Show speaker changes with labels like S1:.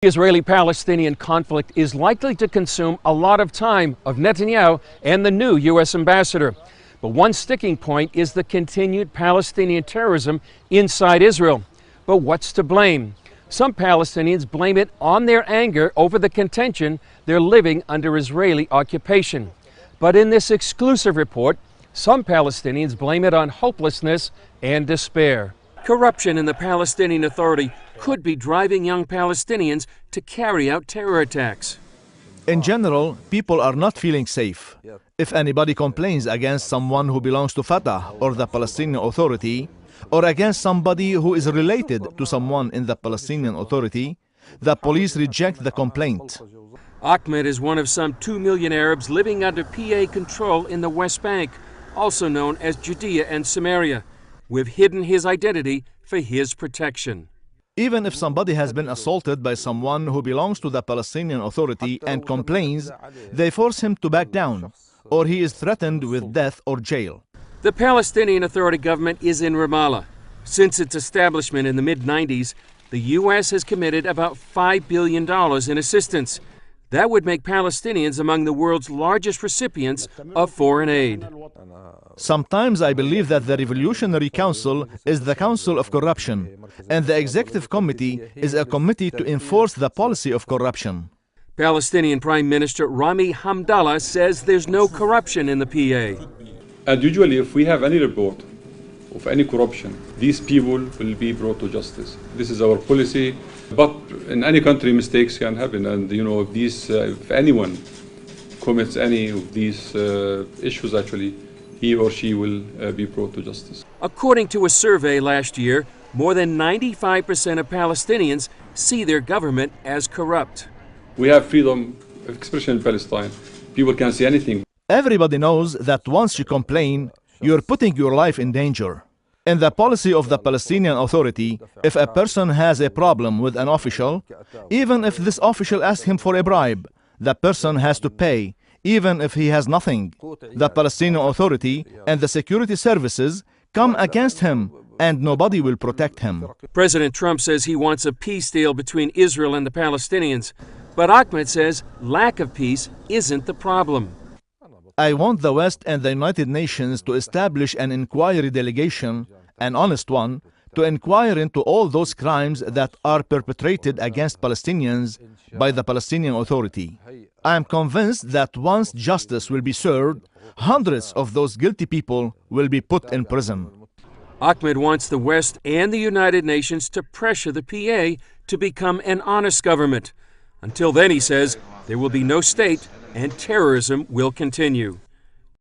S1: The Israeli-Palestinian conflict is likely to consume a lot of time of Netanyahu and the new U.S. ambassador. But one sticking point is the continued Palestinian terrorism inside Israel. But what's to blame? Some Palestinians blame it on their anger over the contention they're living under Israeli occupation. But in this exclusive report, some Palestinians blame it on hopelessness and despair. Corruption in the Palestinian Authority could be driving young Palestinians to carry out terror attacks.
S2: In general, people are not feeling safe. If anybody complains against someone who belongs to Fatah or the Palestinian Authority, or against somebody who is related to someone in the Palestinian Authority, the police reject the complaint.
S1: Ahmed is one of some 2 million Arabs living under PA control in the West Bank, also known as Judea and Samaria. We've hidden his identity for his protection.
S2: Even if somebody has been assaulted by someone who belongs to the Palestinian Authority and complains, they force him to back down, or he is threatened with death or jail.
S1: The Palestinian Authority government is in Ramallah. Since its establishment in the mid-90s, the U.S. has committed about $5 billion in assistance. That would make Palestinians among the world's largest recipients of foreign aid.
S2: Sometimes I believe that the Revolutionary Council is the council of corruption, and the Executive Committee is a committee to enforce the policy of corruption.
S1: Palestinian Prime Minister Rami Hamdallah says there's no corruption in the PA.
S3: And usually if we have any report of any corruption, these people will be brought to justice. This is our policy. But in any country, mistakes can happen, and if anyone commits any of these issues, actually, he or she will be brought to justice.
S1: According to a survey last year, more than 95% of Palestinians see their government as corrupt.
S3: We have freedom of expression in Palestine. People can say anything.
S2: Everybody knows that once you complain, you're putting your life in danger. In the policy of the Palestinian Authority, if a person has a problem with an official, even if this official asks him for a bribe, the person has to pay, even if he has nothing. The Palestinian Authority and the security services come against him, and nobody will protect him.
S1: President Trump says he wants a peace deal between Israel and the Palestinians, but Ahmed says lack of peace isn't the problem.
S2: I want the West and the United Nations to establish an inquiry delegation, an honest one, to inquire into all those crimes that are perpetrated against Palestinians by the Palestinian Authority. I am convinced that once justice will be served, hundreds of those guilty people will be put in prison.
S1: Ahmed wants the West and the United Nations to pressure the PA to become an honest government. Until then, he says, there will be no state and terrorism will continue.